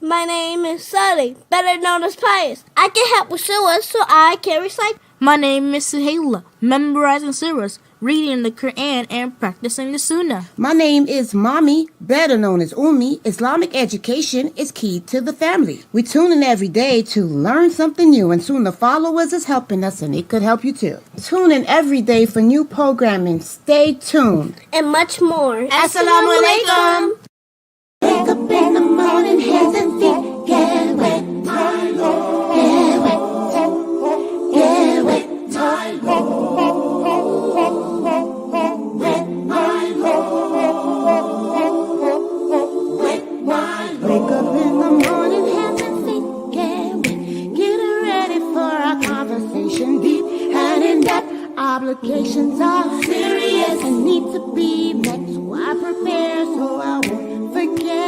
My name is Sully, better known as Pius. I can help with surahs so I can recite. My name is Suhaila, memorizing surahs, reading the Quran, and practicing the Sunnah. My name is Mommy, better known as Ummi. Islamic education is key to the family. We tune in every day to learn something new, and Sunnah Followers is helping us, and it could help you too. Tune in every day for new programming. Stay tuned. And much more. Assalamu alaikum. Wake up in the morning, hands and feet get wet. My Lord, get wet. Get wet, my Lord. Wet, my Lord. Wet, my Lord. Wake up in the morning, hands and feet get wet. Getting ready for our conversation, deep and in depth. Obligations are serious and need to be met. So I prepare so I won't forget.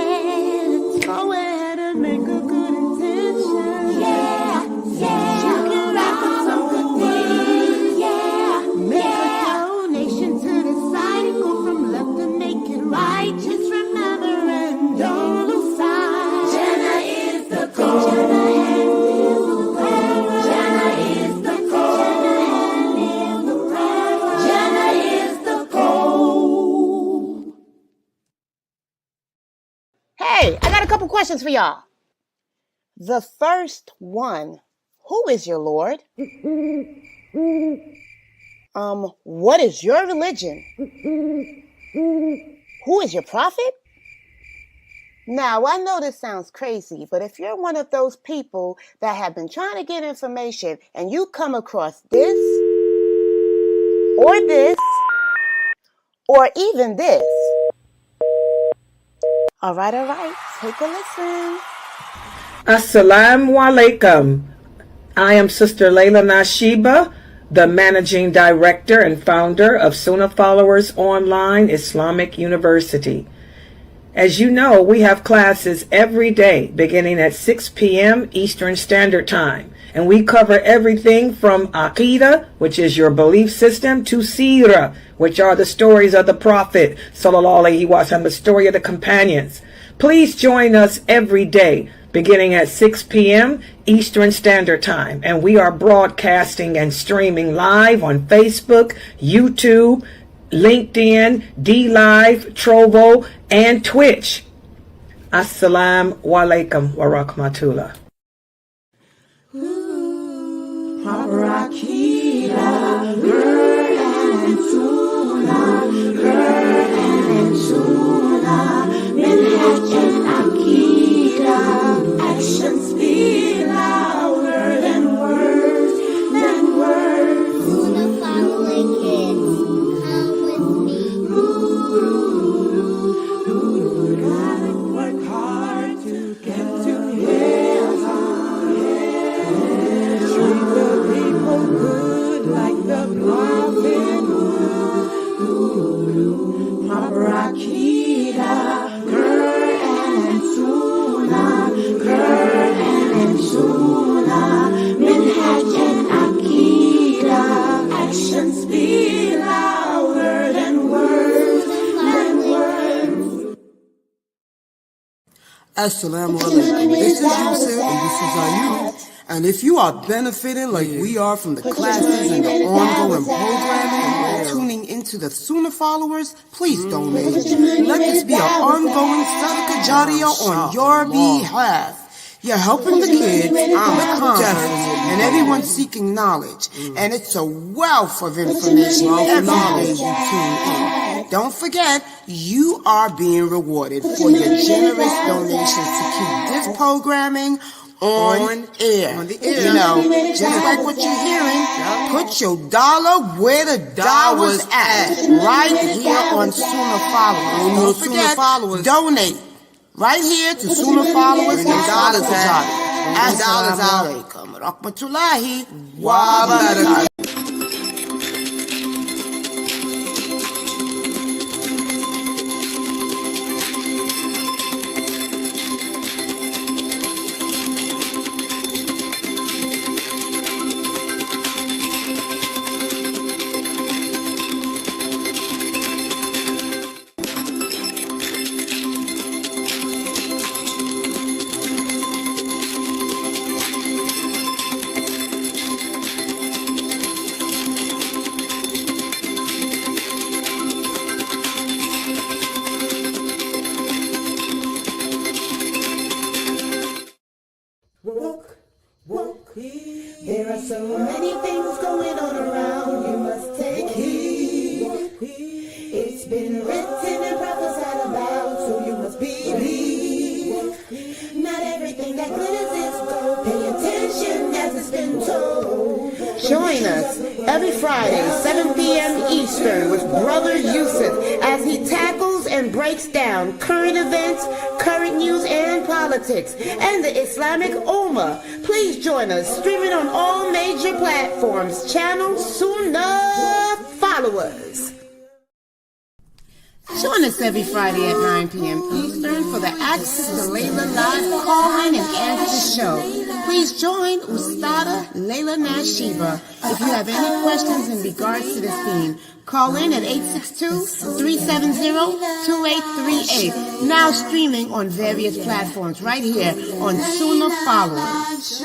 Go ahead and make a good intention. Yeah, yeah. You can wrap up some good things. Yeah, make a donation to the side and go from left to make it right. Just remember and don't lose sight. Jannah is the goal. Jannah is the goal. Jannah is the goal. Hey, I got a couple questions for y'all. The first one, who is your Lord? What is your religion? Who is your prophet? Now, I know this sounds crazy, but if you're one of those people that have been trying to get information and you come across this, or even this. All right, take a listen. Assalamu alaikum. I am Sister Laila Nasheeba, the Managing Director and Founder of SunnahFollowers Online Islamic University. As you know, we have classes every day beginning at 6 p.m. Eastern Standard Time. And we cover everything from Aqidah, which is your belief system, to Seerah, which are the stories of the Prophet, sallallahu alaihi wasallam, the story of the companions. Please join us every day beginning at 6 p.m. Eastern Standard Time. And we are broadcasting and streaming live on Facebook, YouTube, LinkedIn, DLive, Trovo, and Twitch. Assalamu alaikum wa rahmatullah. Proper Aqidah, Quran and Sunnah, Quran and Sunnah, Minhaj and Aqidah, actions speak louder than words, Sunnah following kids, come with me. Gotta work hard to get to heaven. Treat the people good like the prophet would. Proper Aqidah, Quran and Sunnah, Quran and Sunnah, Minhaj and Aqidah, actions speak louder than words, Assalamu alaikum. This is Yusuf and this is Ayub. And if you are benefiting like we are from the classes and the ongoing programming and tuning into the Sunnah Followers, please donate. Let this be an ongoing sadaqah jariyah on your behalf. You're helping the kids, the conference, and everyone seeking knowledge. And it's a wealth of information every day you tune in. Don't forget, you are being rewarded for your generous donations to keep this programming on air. You know, just like what you're hearing, put your dollar where the dollar's at. Right here on Sunnah Followers. Don't forget, donate. Right here to Sunnah Followers and dollars at. Assalamu alaikum. Rahmatullahi wa barakatuh. There are so many things going on around, you must take heed. It's been written and prophesied about, so you must believe. Not everything that glitters is gold. Pay attention as it's been told. Join us every Friday, 7 p.m. Eastern, with Brother Yusuf as he tackles and breaks down current events, current news, and politics, and the Islamic Ummah. Please join us, streaming on all major platforms. Channel SunnahFollowers. Join us every Friday at 9 p.m. Eastern for the Access to Layla live call-in and answer show. Please join Ustada Laila Nasheeba. If you have any questions in regards to this theme, call in at 862-370-2838. Now streaming on various platforms right here on SunnahFollowers.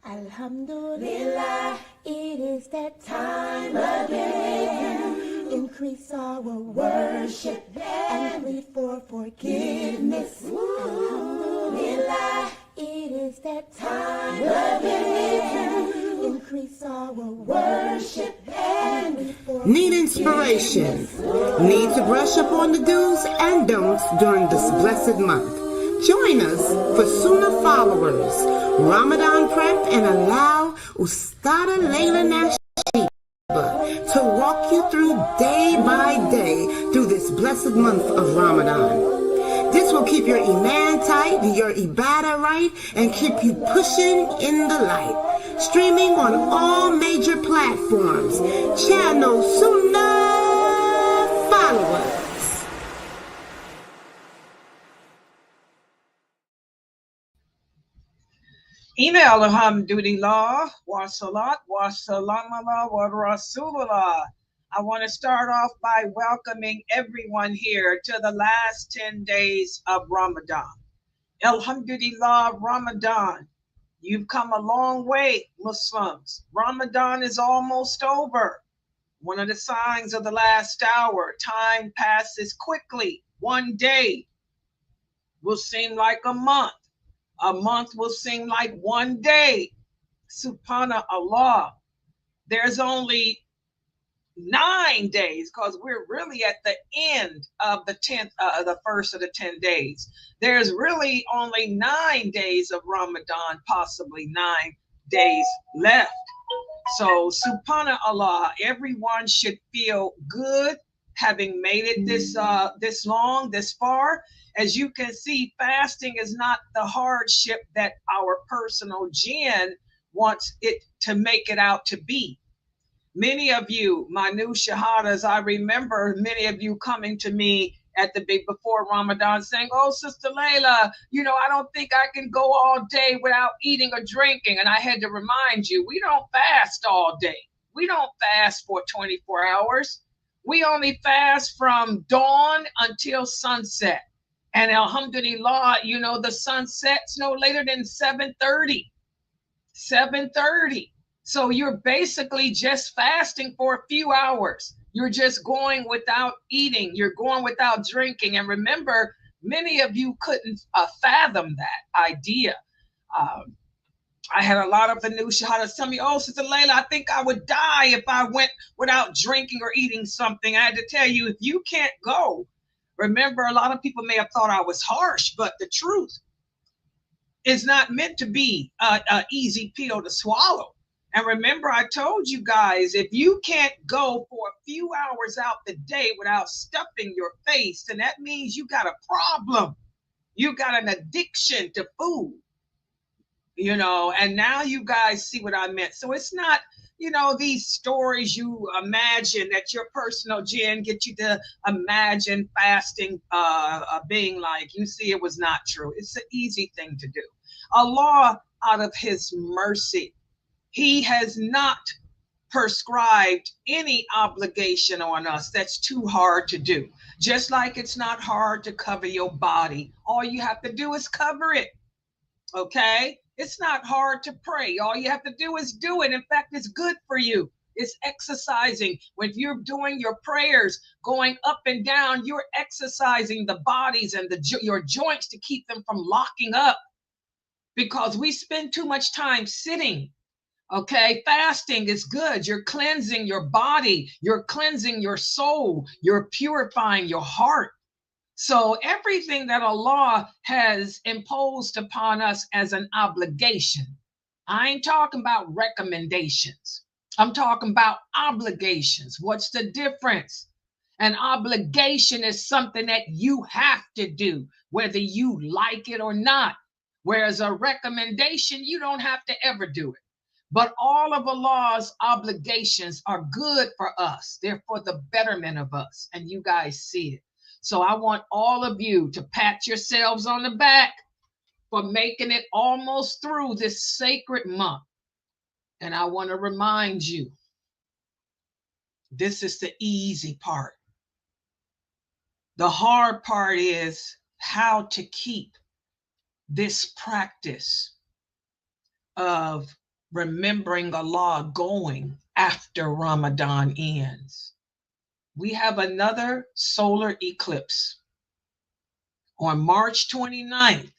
Alhamdulillah, it is that time again. Increase our worship and plead for forgiveness. Alhamdulillah, it is that time again. Increase our worship and plead for Need inspiration? Need to brush up on the do's and don'ts during this blessed month? Join us for SunnahFollowers Ramadan prep and allow Ustada Laila Nasheeba to walk you through day by day through this blessed month of Ramadan. This will keep your iman tight, your ibadah right, and keep you pushing in the light. Streaming on all major platforms. Channel SunnahFollowers. Email alhamdulillah wa salat wa salamullah wa rasulullah. I want to start off by welcoming everyone here to the last 10 days of Ramadan. Alhamdulillah, Ramadan. You've come a long way, Muslims. Ramadan is almost over. One of the signs of the last hour, time passes quickly. One day will seem like a month. A month will seem like one day. Subhanallah. There's only 9 days because we're really at the end of the 10th, the first of the 10 days. There's really only 9 days of Ramadan, possibly 9 days left. So subhanallah, everyone should feel good having made it this long, this far. As you can see, fasting is not the hardship that our personal jinn wants it to make it out to be. Many of you, my new shahadas, I remember many of you coming to me at the big before Ramadan saying, oh, Sister Layla, you know, I don't think I can go all day without eating or drinking. And I had to remind you, we don't fast all day. We don't fast for 24 hours. We only fast from dawn until sunset. And alhamdulillah, you know, the sun sets no later than 7:30. 7:30. So you're basically just fasting for a few hours. You're just going without eating. You're going without drinking. And remember, many of you couldn't fathom that idea. I had a lot of the new shahadas tell me, oh, Sister Layla, I think I would die if I went without drinking or eating something. I had to tell you, if you can't go, remember, a lot of people may have thought I was harsh, but the truth is not meant to be an easy pill to swallow. And remember, I told you guys, if you can't go for a few hours out the day without stuffing your face, then that means you got a problem. You got an addiction to food, you know, and now you guys see what I meant. So it's not, you know, these stories you imagine that your personal gin get you to imagine fasting being like. You see, it was not true. It's an easy thing to do. Allah, out of his mercy, he has not prescribed any obligation on us that's too hard to do. Just like it's not hard to cover your body. All you have to do is cover it. Okay? It's not hard to pray. All you have to do is do it. In fact, it's good for you. It's exercising. When you're doing your prayers, going up and down, you're exercising the bodies and your joints to keep them from locking up, because we spend too much time sitting. Okay, fasting is good. You're cleansing your body, you're cleansing your soul, you're purifying your heart. So everything that Allah has imposed upon us as an obligation, I ain't talking about recommendations. I'm talking about obligations. What's the difference? An obligation is something that you have to do, whether you like it or not. Whereas a recommendation, you don't have to ever do it. But all of Allah's obligations are good for us. They're for the betterment of us. And you guys see it. So I want all of you to pat yourselves on the back for making it almost through this sacred month. And I want to remind you, this is the easy part. The hard part is how to keep this practice of remembering Allah going after Ramadan ends. We have another solar eclipse on March 29th,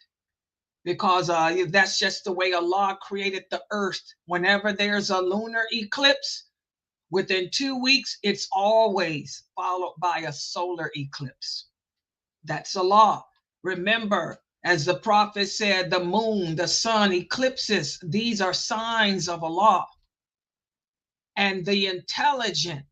because that's just the way Allah created the earth. Whenever there's a lunar eclipse, within 2 weeks, it's always followed by a solar eclipse. That's Allah. Remember, as the prophet said, the moon, the sun, eclipses, these are signs of Allah. And the intelligent,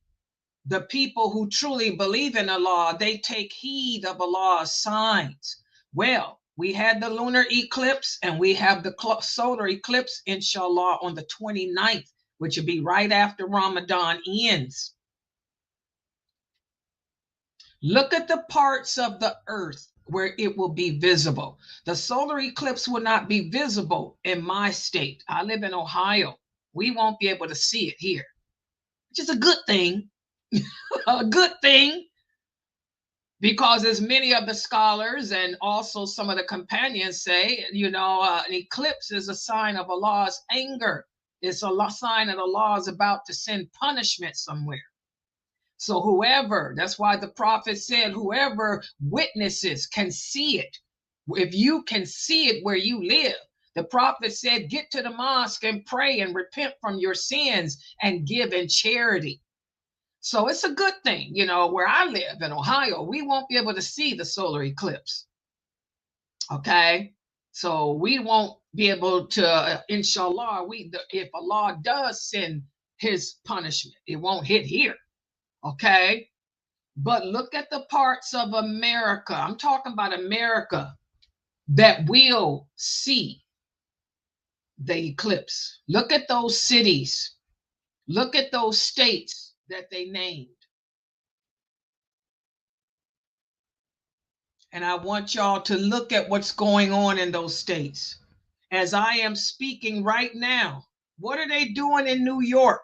the people who truly believe in Allah, they take heed of Allah's signs. Well, we had the lunar eclipse and we have the solar eclipse, inshallah, on the 29th, which will be right after Ramadan ends. Look at the parts of the earth where it will be visible. The solar eclipse will not be visible in my state. I live in Ohio. We won't be able to see it here, which is a good thing. A good thing, because as many of the scholars and also some of the companions say, you know, an eclipse is a sign of Allah's anger. It's a sign that Allah is about to send punishment somewhere. So whoever, that's why the prophet said, whoever witnesses can see it. If you can see it where you live, the prophet said, get to the mosque and pray and repent from your sins and give in charity. So it's a good thing, you know, where I live in Ohio, we won't be able to see the solar eclipse. Okay, so we won't be able to, inshallah, if Allah does send his punishment, it won't hit here. Okay, but look at the parts of America. I'm talking about America that will see the eclipse. Look at those cities. Look at those states that they named. And I want y'all to look at what's going on in those states. As I am speaking right now, what are they doing in New York?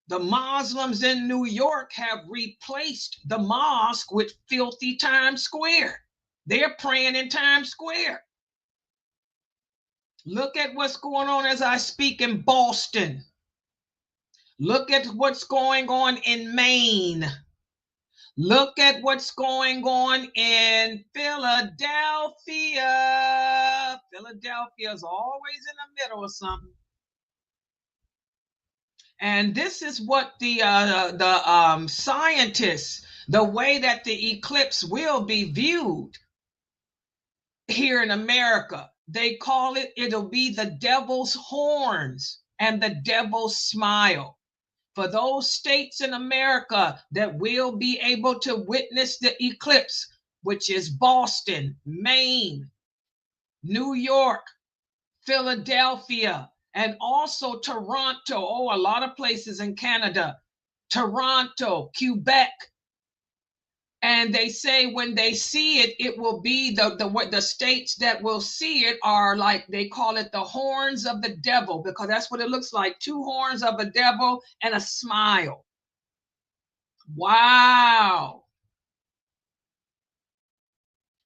The Muslims in New York have replaced the mosque with filthy Times Square. They're praying in Times Square. Look at what's going on as I speak in Boston. Look at what's going on in Maine. Look at what's going on in Philadelphia. Philadelphia is always in the middle of something. And this is what the scientists, the way that the eclipse will be viewed here in America, they call it, it'll be the devil's horns and the devil's smile. For those states in America that will be able to witness the eclipse, which is Boston, Maine, New York, Philadelphia, and also Toronto. Oh, a lot of places in Canada. Toronto, Quebec. And they say when they see it, it will be the states that will see it are like, they call it the horns of the devil, because that's what it looks like. 2 horns of a devil and a smile. Wow.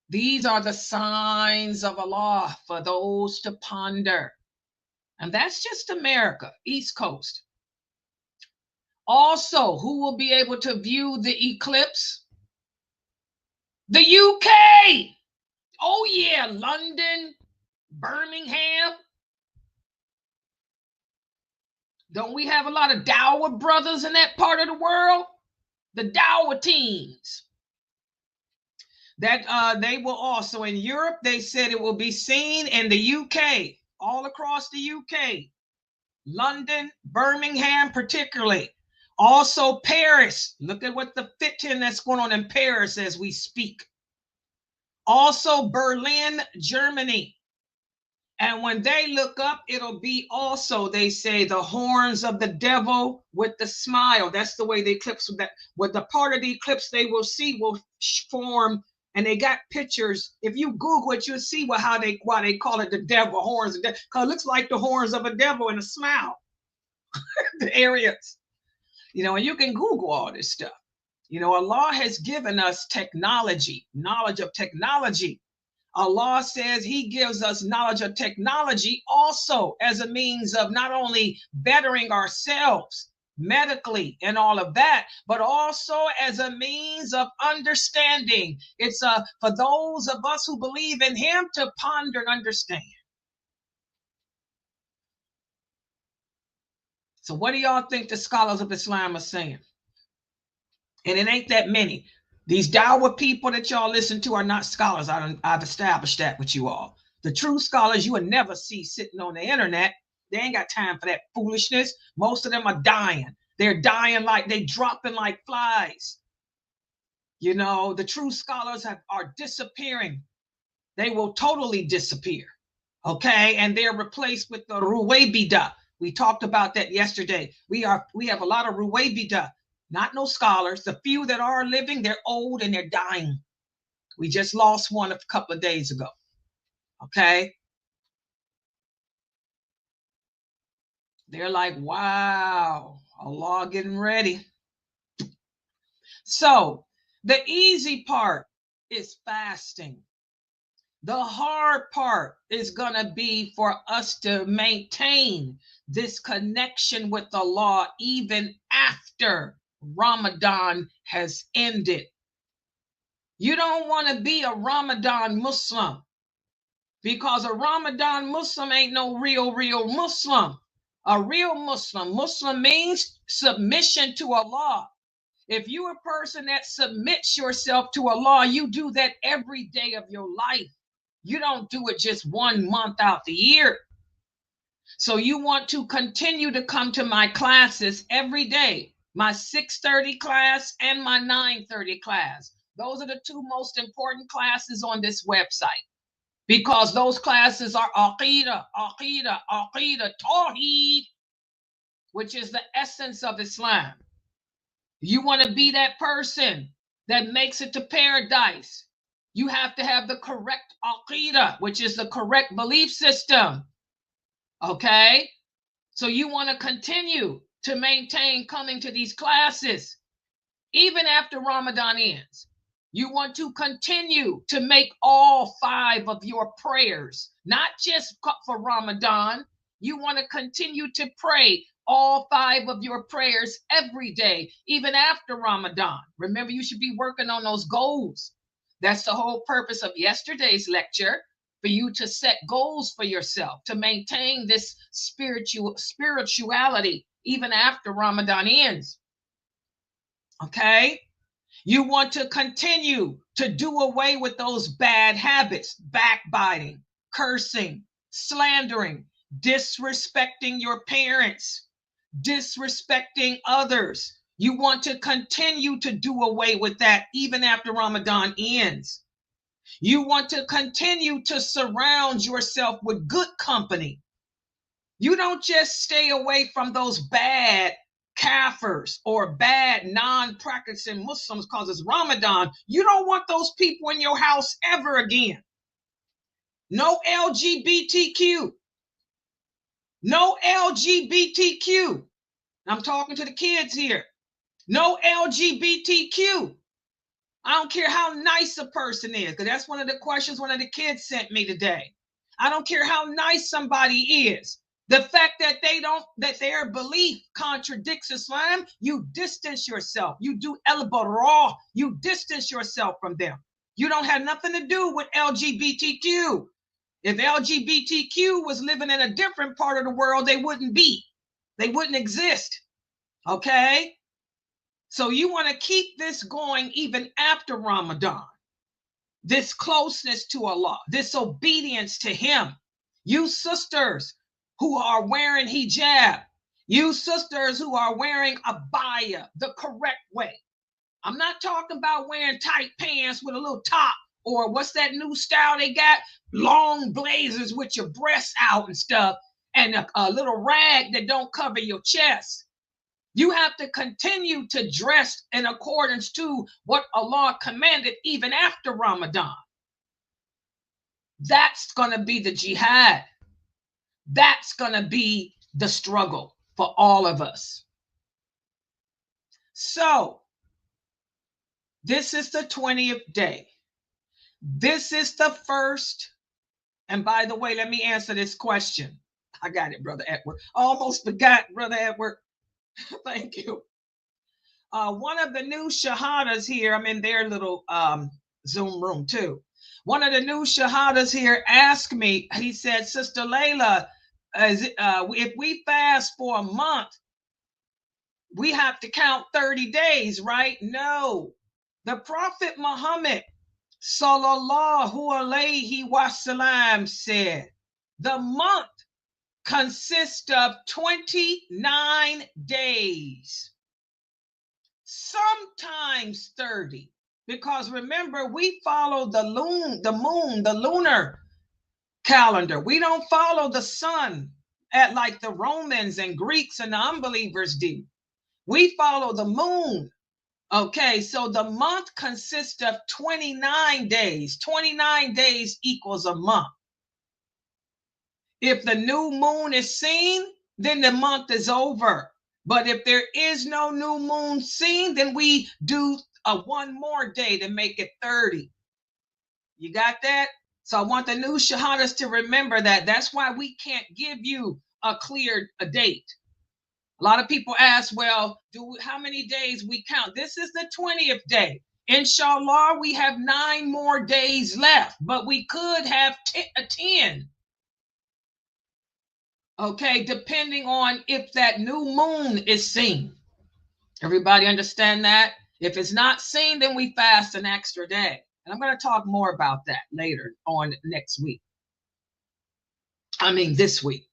These are the signs of Allah for those to ponder. And that's just America, East Coast. Also, who will be able to view the eclipse? The UK. Oh yeah, London, Birmingham. Don't we have a lot of Dawah brothers in that part of the world? The Dawah teams. That they will also, in Europe, they said it will be seen in the UK, all across the UK. London, Birmingham particularly. Also Paris. Look at what the fitting that's going on in Paris as we speak. Also Berlin, Germany. And when they look up, it'll be also, they say, the horns of the devil with the smile. That's the way the eclipse, that with the part of the eclipse they will see will form. And they got pictures. If you Google it, you'll see why they call it the devil, horns of the devil. Because it looks like the horns of a devil and a smile. The areas. You know, and you can Google all this stuff. You know, Allah has given us technology, knowledge of technology. Allah says he gives us knowledge of technology also as a means of not only bettering ourselves medically and all of that, but also as a means of understanding. It's for those of us who believe in him to ponder and understand. So what do y'all think the scholars of Islam are saying? And it ain't that many. These Dawah people that y'all listen to are not scholars. I've established that with you all. The true scholars you would never see sitting on the internet. They ain't got time for that foolishness. Most of them are dying. They're dying like they dropping like flies. You know, the true scholars are disappearing. They will totally disappear. Okay, and they're replaced with the Ruwaybida. We talked about that yesterday. We have a lot of Ruwaybida, not no scholars. The few that are living, they're old and they're dying. We just lost one a couple of days ago. Okay. They're like, wow, Allah getting ready. So the easy part is fasting. The hard part is going to be for us to maintain this connection with Allah even after Ramadan has ended. You don't want to be a Ramadan Muslim, because a Ramadan Muslim ain't no real Muslim. A real Muslim means submission to Allah. If you're a person that submits yourself to Allah, you do that every day of your life. You don't do it just 1 month out the year. So you want to continue to come to my classes every day, my 6:30 class and my 9:30 class. Those are the 2 most important classes on this website, because those classes are Aqidah, Tawheed, which is the essence of Islam. You want to be that person that makes it to paradise. You have to have the correct Aqidah, which is the correct belief system. Okay? So you want to continue to maintain coming to these classes even after Ramadan ends. You want to continue to make all 5 of your prayers, not just for Ramadan. You want to continue to pray all 5 of your prayers every day, even after Ramadan. Remember, you should be working on those goals. That's the whole purpose of yesterday's lecture, for you to set goals for yourself, to maintain this spirituality even after Ramadan ends. Okay? You want to continue to do away with those bad habits, backbiting, cursing, slandering, disrespecting your parents, disrespecting others. You want to continue to do away with that even after Ramadan ends. You want to continue to surround yourself with good company. You don't just stay away from those bad kafirs or bad non-practicing Muslims because it's Ramadan. You don't want those people in your house ever again. No LGBTQ. No LGBTQ. I'm talking to the kids here. No LGBTQ. I don't care how nice a person is, because that's one of the questions one of the kids sent me today. I don't care how nice somebody is. The fact that that their belief contradicts Islam, you distance yourself. You do el-barah. You distance yourself from them. You don't have nothing to do with LGBTQ. If LGBTQ was living in a different part of the world, they wouldn't be. They wouldn't exist. Okay? So you want to keep this going even after Ramadan. This closeness to Allah, this obedience to Him. You sisters who are wearing hijab, you sisters who are wearing abaya the correct way. I'm not talking about wearing tight pants with a little top, or what's that new style they got? Long blazers with your breasts out and stuff, and a little rag that don't cover your chest. You have to continue to dress in accordance to what Allah commanded even after Ramadan. That's going to be the jihad. That's going to be the struggle for all of us. So, this is the 20th day. This is the first. And by the way, let me answer this question. I got it, Brother Edward. Almost forgot, Brother Edward. Thank you. One of the new shahadas here, I'm in their little Zoom room too. One of the new shahadas here asked me, he said, Sister Layla, if we fast for a month, we have to count 30 days, right? No. The Prophet Muhammad, sallallahu alayhi wasallam, said, the month consists of 29 days, sometimes 30, because remember, we follow the lunar calendar. We don't follow the sun at like the Romans and Greeks and the unbelievers do. We follow the moon. Okay, so the month consists of 29 days. 29 days equals a month. If the new moon is seen, then the month is over. But if there is no new moon seen, then we do one more day to make it 30. You got that? So I want the new shahadas to remember that. That's why we can't give you a clear date. A lot of people ask, well, how many days we count? This is the 20th day. Inshallah, we have 9 more days left, but we could have 10. Okay, depending on if that new moon is seen. Everybody understand that? If it's not seen, then we fast an extra day. And I'm going to talk more about that later on next week. I mean, this week.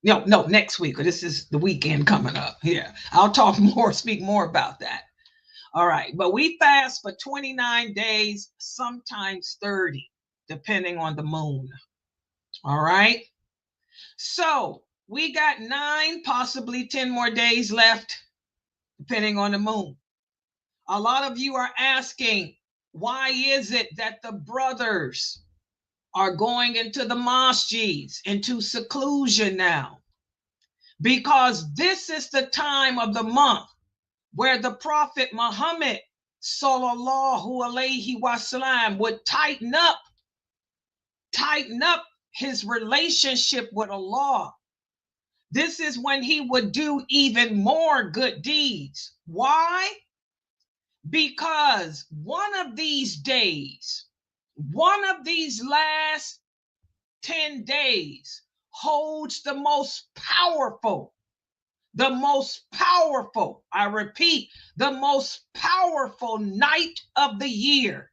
No, next week. This is the weekend coming up. Yeah, I'll talk more, speak more about that. All right, but we fast for 29 days, sometimes 30, depending on the moon. All right. So we got 9, possibly 10 more days left, depending on the moon. A lot of you are asking, why is it that the brothers are going into the masjids, into seclusion now? Because this is the time of the month where the Prophet Muhammad, sallallahu alayhi wasallam, would tighten up his relationship with Allah. This is when he would do even more good deeds. Why? Because one of these days, one of these last 10 days holds the most powerful, I repeat, the most powerful night of the year.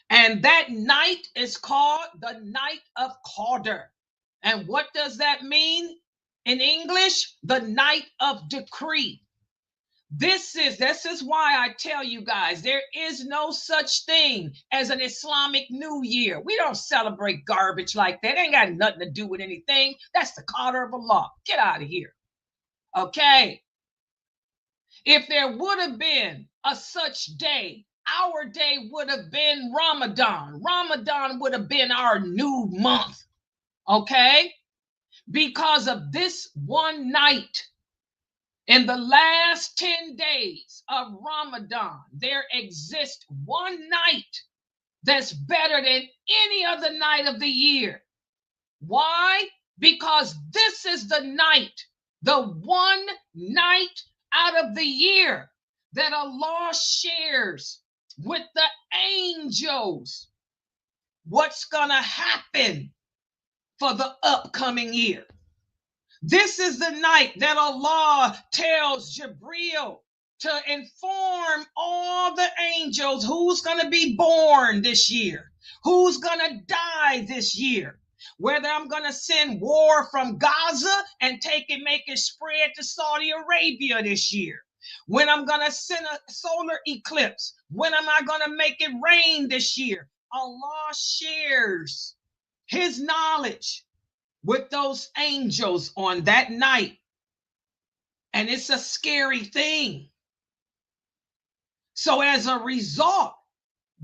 And that night is called the Night of Qadr. And what does that mean in English? The night of decree. This is why I tell you guys, there is no such thing as an Islamic New Year. We don't celebrate garbage like that. It ain't got nothing to do with anything. That's the Qadr of Allah. Get out of here. Okay. If there would have been a such day, our day would have been Ramadan. Ramadan would have been our new month. Okay? Because of this one night. In the last 10 days of Ramadan, there exists one night that's better than any other night of the year. Why? Because this is the night, the one night out of the year that Allah shares with the angels what's going to happen for the upcoming year. This is the night that Allah tells Jibreel to inform all the angels who's going to be born this year, who's going to die this year, whether I'm going to send war from Gaza and make it spread to Saudi Arabia this year, when I'm going to send a solar eclipse, when am I going to make it rain this year? Allah shares his knowledge with those angels on that night. And it's a scary thing. So as a result,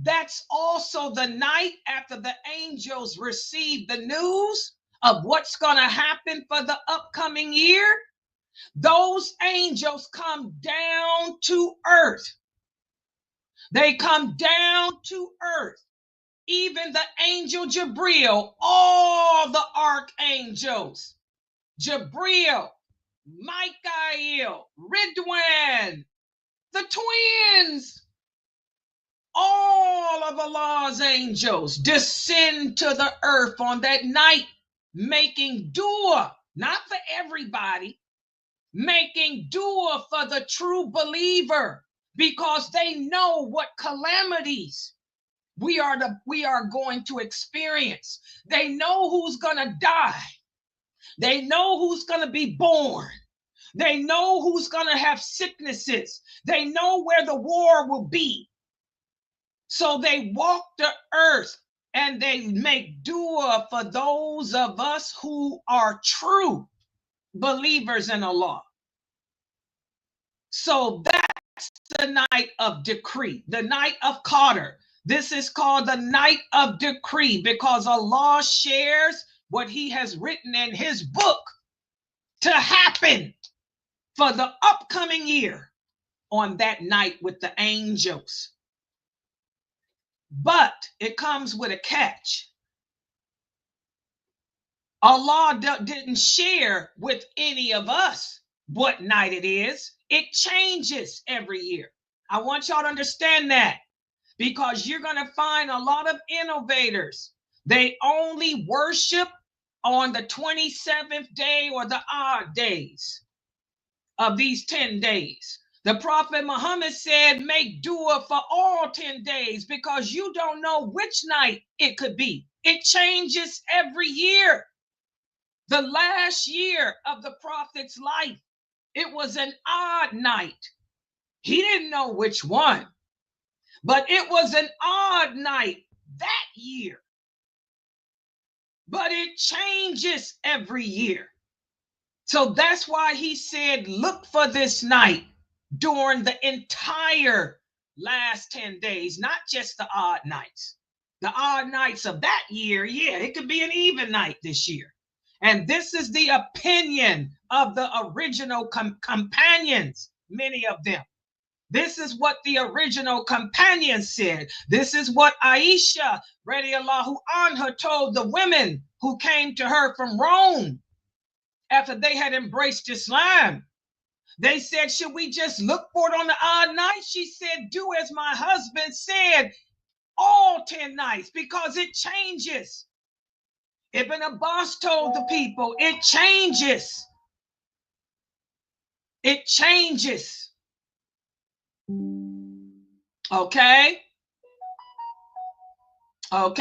that's also the night after the angels receive the news of what's going to happen for the upcoming year. Those angels come down to earth. They come down to earth. Even the angel Jibreel, all the archangels, Jibreel, Michael, Ridwan, the twins, all of Allah's angels descend to the earth on that night, making dua, not for everybody, making dua for the true believer, because they know what calamities we are going to experience. They know who's going to die. They know who's going to be born. They know who's going to have sicknesses. They know where the war will be. So they walk the earth and they make dua for those of us who are true believers in Allah. So that's the night of decree, the night of Qadr. This is called the night of decree because Allah shares what he has written in his book to happen for the upcoming year on that night with the angels. But it comes with a catch. Allah didn't share with any of us what night it is. It changes every year. I want y'all to understand that. Because you're going to find a lot of innovators. They only worship on the 27th day or the odd days of these 10 days. The Prophet Muhammad said, make dua for all 10 days because you don't know which night it could be. It changes every year. The last year of the Prophet's life, it was an odd night. He didn't know which one. But it was an odd night that year. But it changes every year. So that's why he said, look for this night during the entire last 10 days, not just the odd nights. The odd nights of that year, yeah, it could be an even night this year. And this is the opinion of the original companions, many of them. This is what the original companions said. This is what Aisha, radiallahu anha, told the women who came to her from Rome after they had embraced Islam. They said, should we just look for it on the odd night? She said, do as my husband said, all 10 nights, because it changes. Ibn Abbas told the people, it changes. It changes. Okay. I'm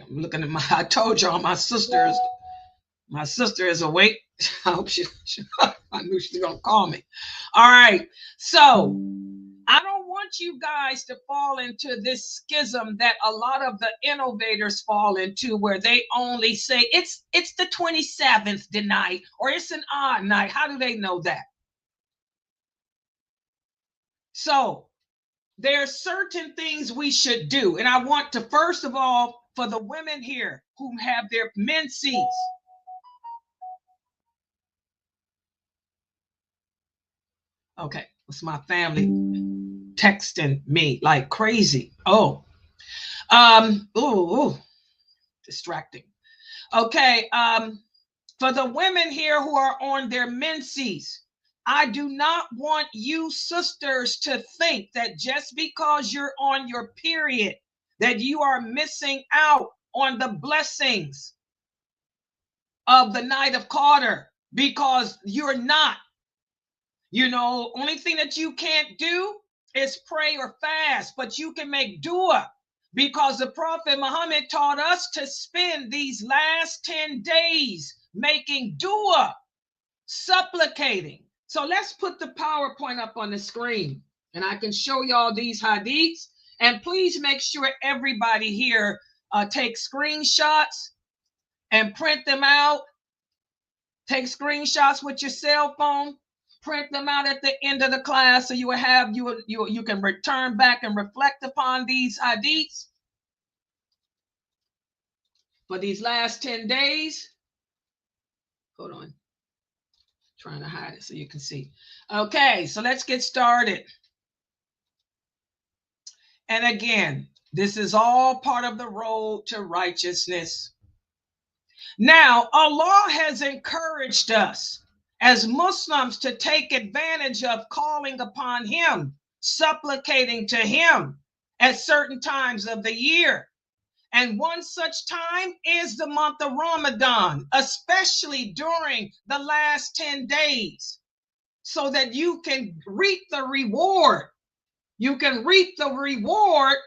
looking at I told y'all my sister is awake. I hope I knew she was going to call me. All right. So I don't want you guys to fall into this schism that a lot of the innovators fall into, where they only say it's the 27th night, or it's an odd night. How do they know that? So there are certain things we should do. And I want to, first of all, for the women here who have their menses. Okay, it's my family texting me like crazy. Oh, ooh, distracting. Okay, for the women here who are on their menses, I do not want you sisters to think that just because you're on your period, that you are missing out on the blessings of the Night of Qadr, because you're not. You know, only thing that you can't do is pray or fast, but you can make dua, because the Prophet Muhammad taught us to spend these last 10 days making dua, supplicating. So let's put the PowerPoint up on the screen and I can show y'all these hadiths. And please make sure everybody here takes screenshots and print them out. Take screenshots with your cell phone, print them out at the end of the class, so you will have you can return back and reflect upon these hadiths for these last 10 days. Hold on. Trying to hide it so you can see. Okay, so let's get started. And again, this is all part of the road to righteousness. Now, Allah has encouraged us as Muslims to take advantage of calling upon Him, supplicating to Him at certain times of the year. And one such time is the month of Ramadan, especially during the last 10 days, so that you can reap the reward. You can reap the reward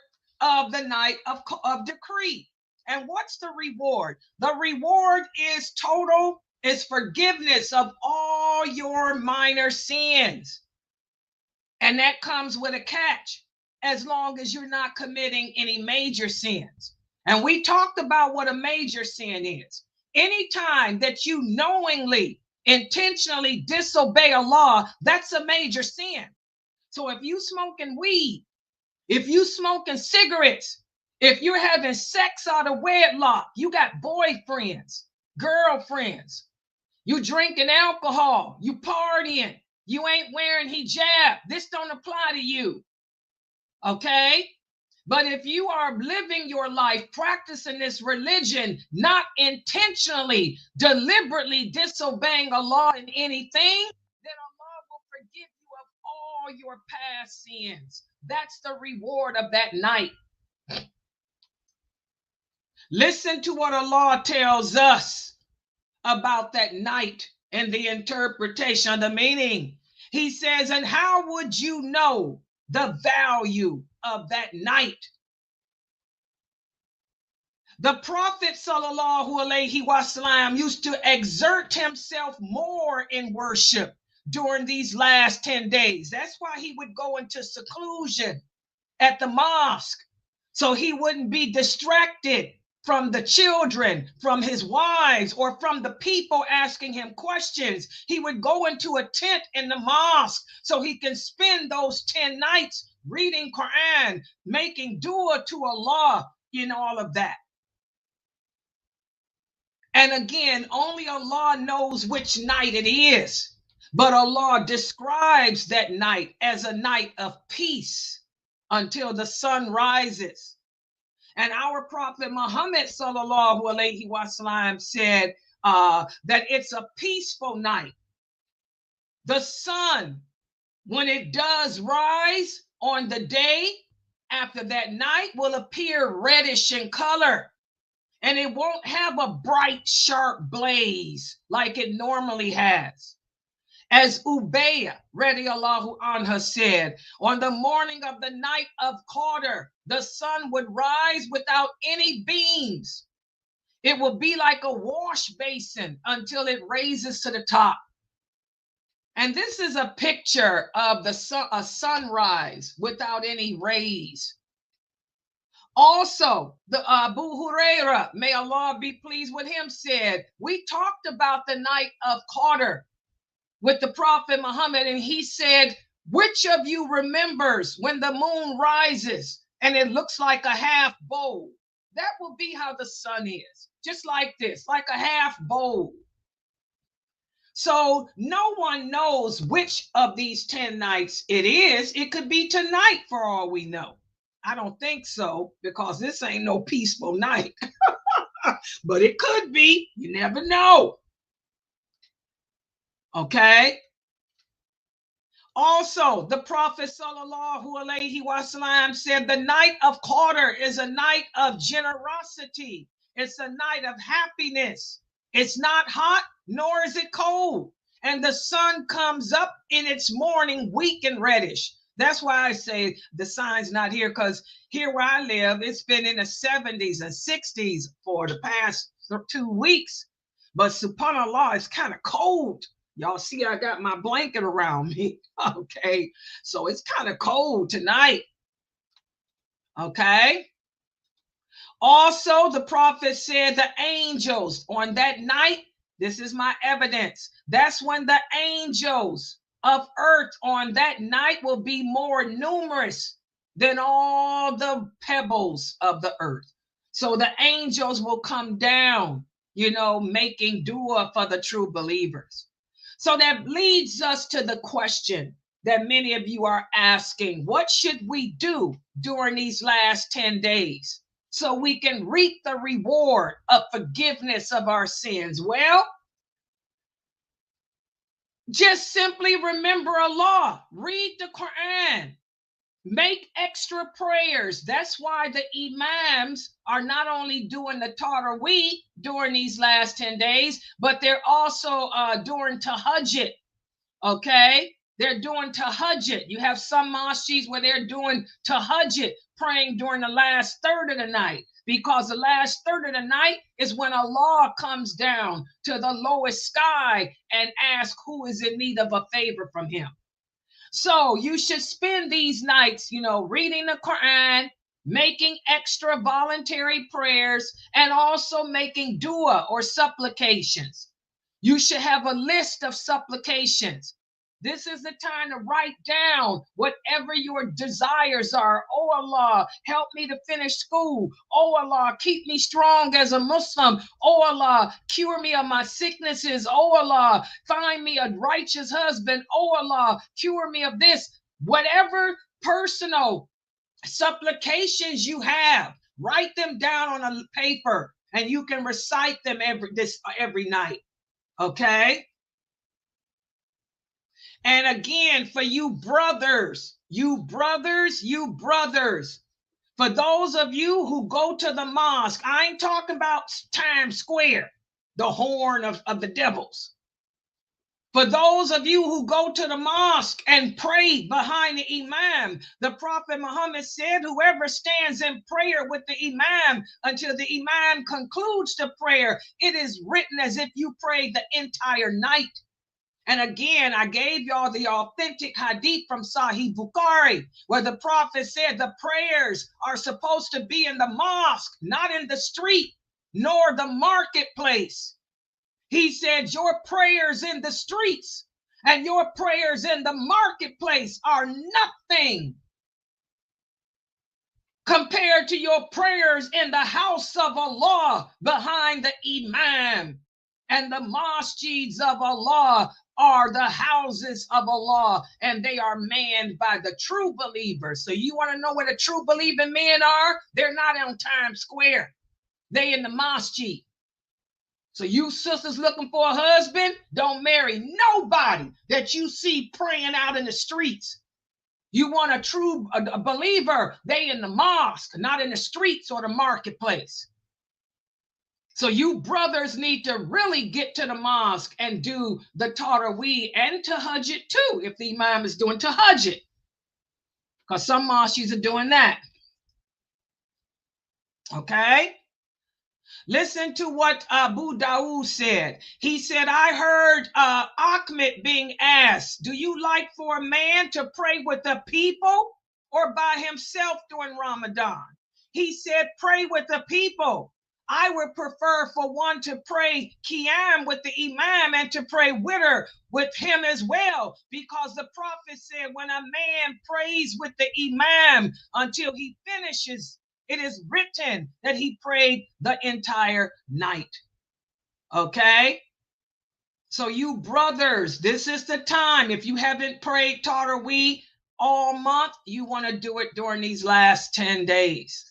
of the night of decree. And what's the reward? The reward is forgiveness of all your minor sins. And that comes with a catch, as long as you're not committing any major sins. And we talked about what a major sin is. Anytime that you knowingly, intentionally disobey a law, that's a major sin. So if you smoking weed, if you smoking cigarettes, if you're having sex out of wedlock, you got boyfriends, girlfriends, you drinking alcohol, you partying, you ain't wearing hijab, this don't apply to you. Okay? But if you are living your life practicing this religion, not intentionally, deliberately disobeying Allah in anything, then Allah will forgive you of all your past sins. That's the reward of that night. Listen to what Allah tells us about that night and the interpretation of the meaning. He says, and how would you know the value of that night? The Prophet ﷺ used to exert himself more in worship during these last 10 days. That's why he would go into seclusion at the mosque, so he wouldn't be distracted from the children, from his wives, or from the people asking him questions. He would go into a tent in the mosque so he can spend those 10 nights reading Quran, making dua to Allah, all of that. And again, only Allah knows which night it is, but Allah describes that night as a night of peace until the sun rises. And our Prophet Muhammad ﷺ said that it's a peaceful night. The sun, when it does rise on the day after that night, will appear reddish in color. And it won't have a bright, sharp blaze like it normally has. As Ubayy radiallahu anha said, on the morning of the night of Qadr, the sun would rise without any beams. It will be like a wash basin until it raises to the top. And this is a picture of the sun, a sunrise without any rays. Also, the Abu Huraira, may Allah be pleased with him, said, we talked about the night of Qadr with the Prophet Muhammad, and he said, which of you remembers when the moon rises and it looks like a half bowl? That will be how the sun is, just like this, like a half bowl. So no one knows which of these 10 nights it is. It could be tonight for all we know. I don't think so, because this ain't no peaceful night. But it could be. You never know. Okay. Also, the Prophet sallallahu alaihi wasallam said the night of Qadr is a night of generosity. It's a night of happiness. It's not hot, nor is it cold. And the sun comes up in its morning weak and reddish. That's why I say the sign's not here, because here where I live, it's been in the 70s and 60s for the past 2 weeks. But subhanAllah, it's kind of cold. Y'all see, I got my blanket around me. Okay, so it's kind of cold tonight. Okay. Also, the Prophet said the angels on that night, this is my evidence, that's when the angels of earth on that night will be more numerous than all the pebbles of the earth. So the angels will come down, you know, making dua for the true believers. So that leads us to the question that many of you are asking: what should we do during these last 10 days so we can reap the reward of forgiveness of our sins? Well, just simply remember Allah, read the Quran, make extra prayers. That's why the imams are not only doing the Taraweeh during these last 10 days, but they're also doing Tahajjud. Okay, they're doing Tahajjud. You have some mosques where they're doing Tahajjud, praying during the last third of the night, because the last third of the night is when Allah comes down to the lowest sky and asks who is in need of a favor from him. So you should spend these nights, you know, reading the Quran, making extra voluntary prayers, and also making dua or supplications. You should have a list of supplications. This is the time to write down whatever your desires are. Oh Allah, help me to finish school. Oh Allah, keep me strong as a Muslim. Oh Allah, cure me of my sicknesses. Oh Allah, find me a righteous husband. Oh Allah, cure me of this. Whatever personal supplications you have, write them down on a paper, and you can recite them every night. Okay? And again, for you brothers, for those of you who go to the mosque, I ain't talking about Times Square, the horn of the devils. For those of you who go to the mosque and pray behind the imam, the Prophet Muhammad said, whoever stands in prayer with the imam until the imam concludes the prayer, it is written as if you prayed the entire night. And again, I gave y'all the authentic hadith from Sahih Bukhari, where the Prophet said the prayers are supposed to be in the mosque, not in the street, nor the marketplace. He said your prayers in the streets and your prayers in the marketplace are nothing compared to your prayers in the house of Allah behind the imam. And the masjids of Allah are the houses of Allah, and they are manned by the true believers. So you want to know where the true believing men are? They're not on Times Square. They in the masjid. So you sisters looking for a husband, don't marry nobody that you see praying out in the streets. You want a true believer, they in the mosque, not in the streets or the marketplace. So you brothers need to really get to the mosque and do the Taraweeh and Tahajjud too, if the imam is doing Tahajjud. Because some mosques are doing that. Okay? Listen to what Abu Dawood said. He said, I heard Ahmed being asked, do you like for a man to pray with the people or by himself during Ramadan? He said, pray with the people. I would prefer for one to pray Qiyam with the Imam and to pray witr with him as well, because the Prophet said when a man prays with the Imam until he finishes, it is written that he prayed the entire night. Okay? So you brothers, this is the time. If you haven't prayed Taraweeh all month, you want to do it during these last 10 days.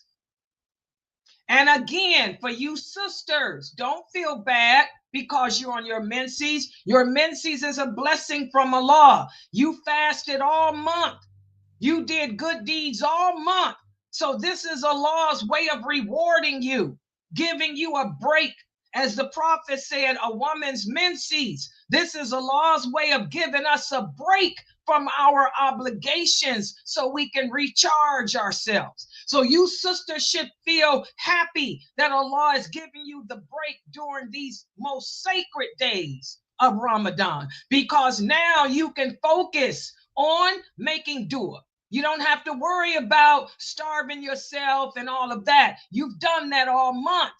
And again, for you sisters, don't feel bad because you're on your menses. Your menses is a blessing from Allah. You fasted all month. You did good deeds all month. So this is Allah's way of rewarding you, giving you a break. As the Prophet said, a woman's menses. This is Allah's way of giving us a break from our obligations so we can recharge ourselves. So you sisters should feel happy that Allah is giving you the break during these most sacred days of Ramadan, because now you can focus on making dua. You don't have to worry about starving yourself and all of that. You've done that all month.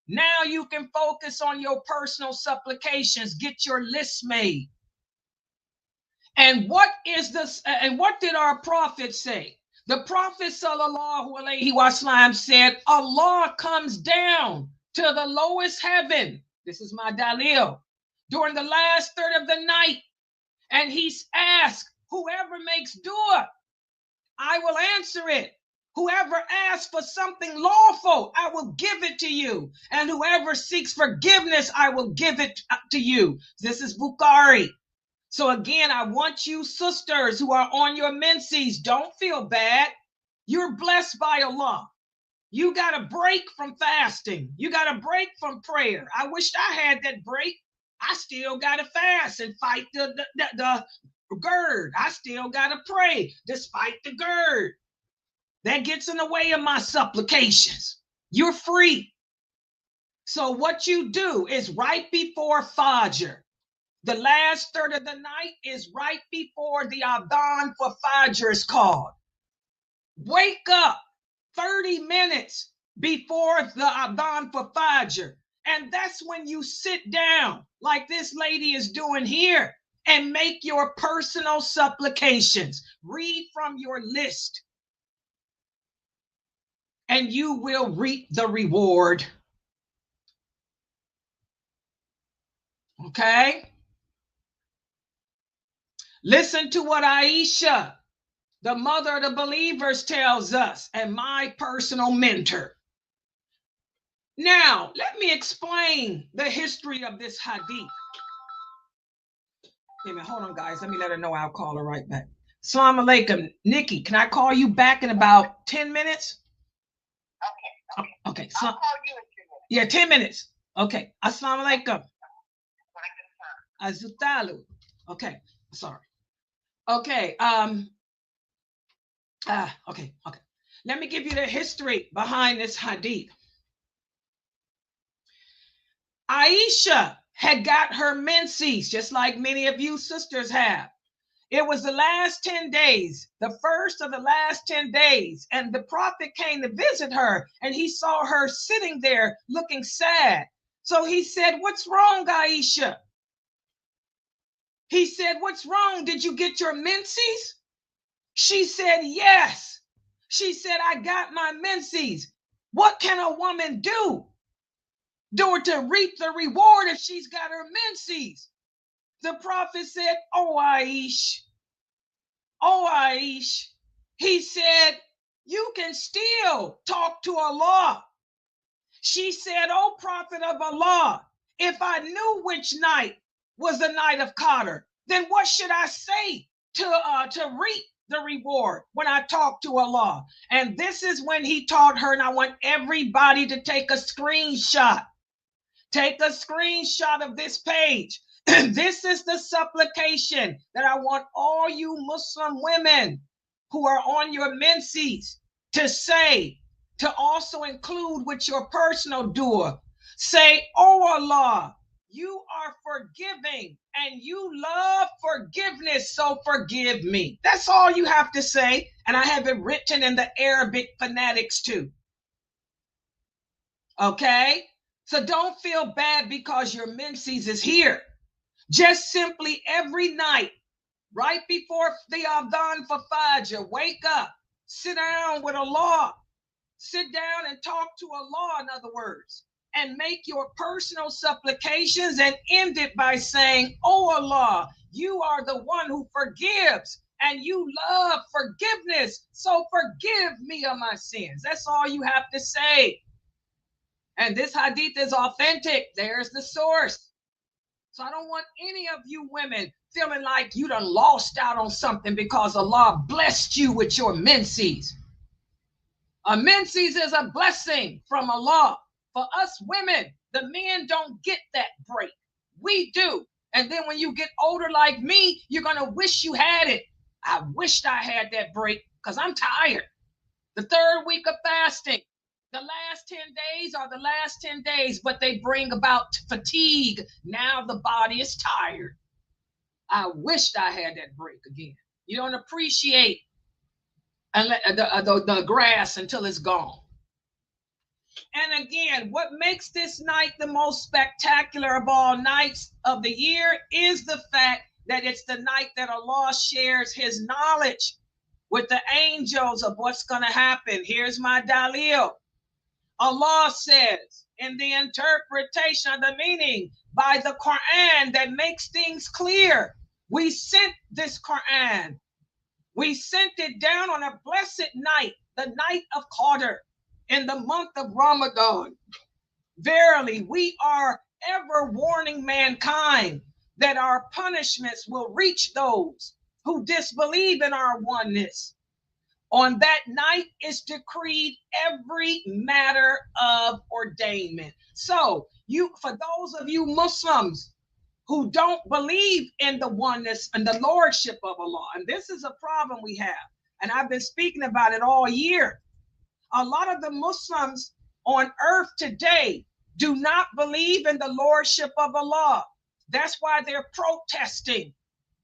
Now you can focus on your personal supplications. Get your list made. And what is this? And what did our prophet say? The Prophet sallallahu alaihi wasallam said, Allah comes down to the lowest heaven. This is my dalil. During the last third of the night. And he's asked, whoever makes dua, I will answer it. Whoever asks for something lawful, I will give it to you. And whoever seeks forgiveness, I will give it to you. This is Bukhari. So again, I want you sisters who are on your menses, don't feel bad. You're blessed by Allah. You got a break from fasting. You got a break from prayer. I wished I had that break. I still got to fast and fight the GERD. I still got to pray despite the GERD. That gets in the way of my supplications. You're free. So what you do is right before Fajr. The last third of the night is right before the Adhan for Fajr is called. Wake up 30 minutes before the Adhan for Fajr. And that's when you sit down like this lady is doing here and make your personal supplications. Read from your list. And you will reap the reward. Okay? Listen to what Aisha, the mother of the believers, tells us, and my personal mentor. Now, let me explain the history of this hadith. Wait a minute, hold on, guys. Let me let her know. I'll call her right back. Assalamu alaikum. Nikki, can I call you back in about 10 minutes? Okay. Okay. So, I'll call you in 10 minutes. Yeah, 10 minutes. Okay. Assalamu alaikum. Azutalu. Okay. Sorry. Okay. Okay. Let me give you the history behind this hadith. Aisha had got her menses, just like many of you sisters have. It was the last 10 days, the first of the last 10 days, and the prophet came to visit her, and he saw her sitting there looking sad. So he said, "What's wrong, Aisha?" He said, "What's wrong? Did you get your menses?" She said, "Yes." She said, "I got my menses." What can a woman do to reap the reward if she's got her menses? The prophet said, "Oh, Aish." He said, "You can still talk to Allah." She said, "Oh, prophet of Allah, if I knew which night was the night of Qadr, then what should I say to reap the reward when I talk to Allah?" And this is when he taught her, and I want everybody to take a screenshot. Take a screenshot of this page. This is the supplication that I want all you Muslim women who are on your menses to say, to also include with your personal dua. Say, oh Allah, you are forgiving and you love forgiveness, so forgive me. That's all you have to say. And I have it written in the Arabic phonetics too. Okay? So don't feel bad because your menses is here. Just simply every night, right before the Adhan for Fajr, wake up, sit down with Allah. Sit down and talk to Allah, in other words, and make your personal supplications and end it by saying, oh Allah, you are the one who forgives and you love forgiveness. So forgive me of my sins. That's all you have to say. And this hadith is authentic. There's the source. So I don't want any of you women feeling like you done lost out on something because Allah blessed you with your menses. A menses is a blessing from Allah. For us women, the men don't get that break. We do. And then when you get older like me, you're going to wish you had it. I wished I had that break because I'm tired. The third week of fasting, the last 10 days are the last 10 days, but they bring about fatigue. Now the body is tired. I wished I had that break again. You don't appreciate the grass until it's gone. And again, what makes this night the most spectacular of all nights of the year is the fact that it's the night that Allah shares his knowledge with the angels of what's going to happen. Here's my dalil. Allah says in the interpretation of the meaning by the Quran that makes things clear. We sent this Quran. We sent it down on a blessed night, the night of Qadr, in the month of Ramadan. Verily, we are ever warning mankind that our punishments will reach those who disbelieve in our oneness. On that night is decreed every matter of ordainment. So, for those of you Muslims who don't believe in the oneness and the lordship of Allah. And this is a problem we have. And I've been speaking about it all year. A lot of the Muslims on earth today do not believe in the lordship of Allah. That's why they're protesting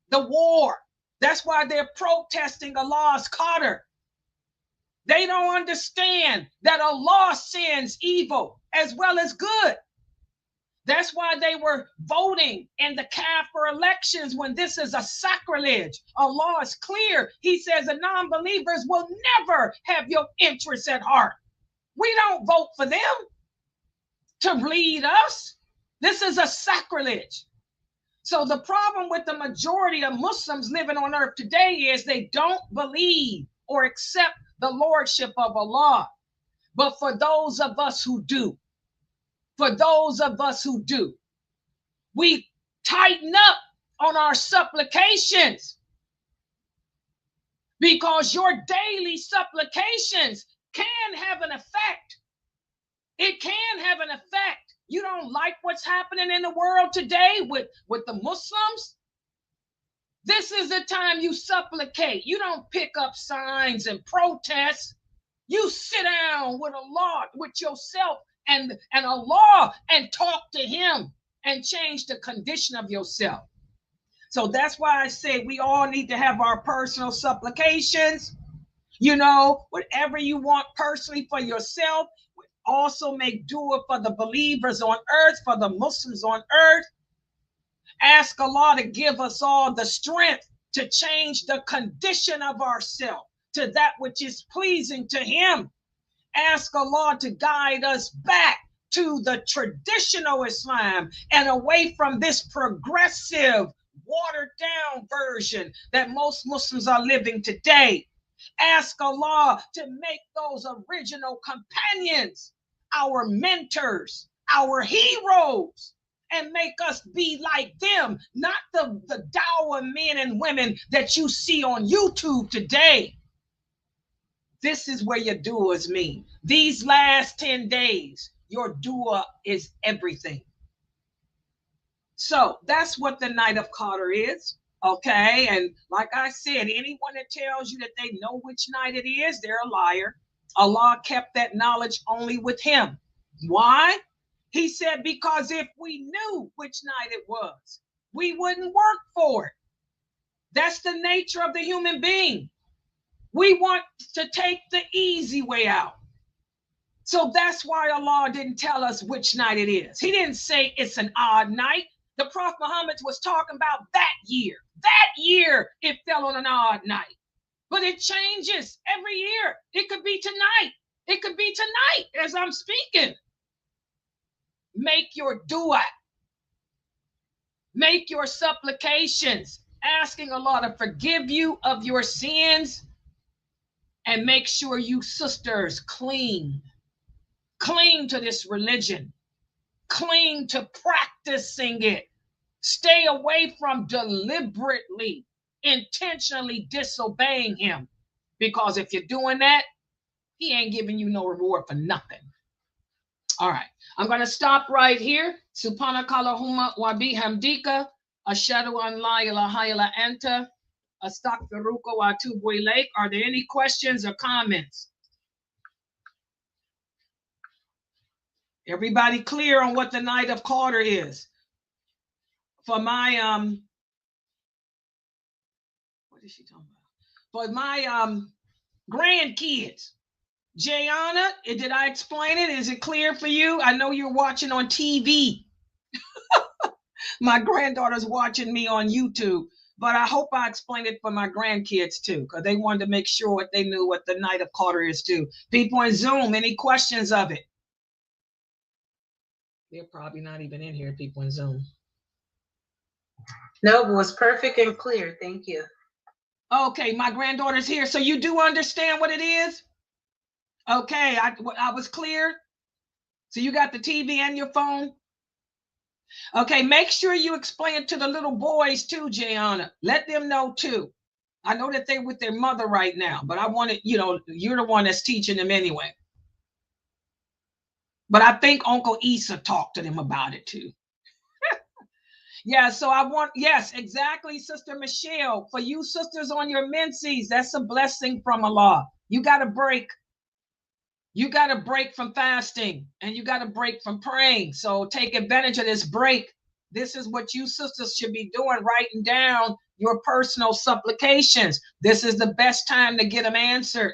the war. That's why they're protesting Allah's Qadr. They don't understand that Allah sends evil as well as good. That's why they were voting in the Kafir elections when this is a sacrilege. Allah is clear. He says the non-believers will never have your interests at heart. We don't vote for them to lead us. This is a sacrilege. So the problem with the majority of Muslims living on earth today is they don't believe or accept the lordship of Allah. But for those of us who do, we tighten up on our supplications, because your daily supplications can have an effect. It can have an effect. You don't like what's happening in the world today with the Muslims? This is the time you supplicate. You don't pick up signs and protest. You sit down with Allah, with yourself and Allah, and talk to him and change the condition of yourself. So that's why I say we all need to have our personal supplications. You know, whatever you want personally for yourself, also make dua for the believers on earth, for the Muslims on earth. Ask Allah to give us all the strength to change the condition of ourselves to that which is pleasing to him. Ask Allah to guide us back to the traditional Islam and away from this progressive, watered down version that most Muslims are living today. Ask Allah to make those original companions our mentors, our heroes, and make us be like them, not the dawah men and women that you see on YouTube today. This is where your duas mean. These last 10 days, your dua is everything. So that's what the Night of Qadr is, okay? And like I said, anyone that tells you that they know which night it is, they're a liar. Allah kept that knowledge only with him. Why? He said, because if we knew which night it was, we wouldn't work for it. That's the nature of the human being. We want to take the easy way out. So that's why Allah didn't tell us which night it is. He didn't say it's an odd night. The Prophet Muhammad was talking about that year. That year it fell on an odd night. But it changes every year. It could be tonight. It could be tonight as I'm speaking. Make your dua. Make your supplications, asking Allah to forgive you of your sins. And make sure you sisters cling to this religion. Cling to practicing it. Stay away from deliberately, intentionally disobeying him. Because if you're doing that, he ain't giving you no reward for nothing. All right. I'm going to stop right here. Subhanakallahumma wa bihamdika. Ashhadu an la ilaha illa anta. Astaghfiruka wa atubu ilayk. Are there any questions or comments? Everybody clear on what the Night of Qadr is? For my what is she talking about? For my grandkids. Jayana, did I explain it? Is it clear for you? I know you're watching on TV. My granddaughter's watching me on YouTube, but I hope I explained it for my grandkids too, because they wanted to make sure they knew what the Night of Qadr is too. People in Zoom, any questions of it? They're probably not even in here, people in Zoom. No, it was perfect and clear. Thank you. Okay, my granddaughter's here. So you do understand what it is? Okay, I was clear. So you got the TV and your phone? Okay, make sure you explain it to the little boys too, Jayana. Let them know too. I know that they're with their mother right now, but I wanted, you're the one that's teaching them anyway. But I think Uncle Issa talked to them about it too. Yeah, so yes, exactly, Sister Michelle. For you sisters on your menses, that's a blessing from Allah. You got to break. You got to break from fasting and you got to break from praying. So take advantage of this break. This is what you sisters should be doing, writing down your personal supplications. This is the best time to get them answered.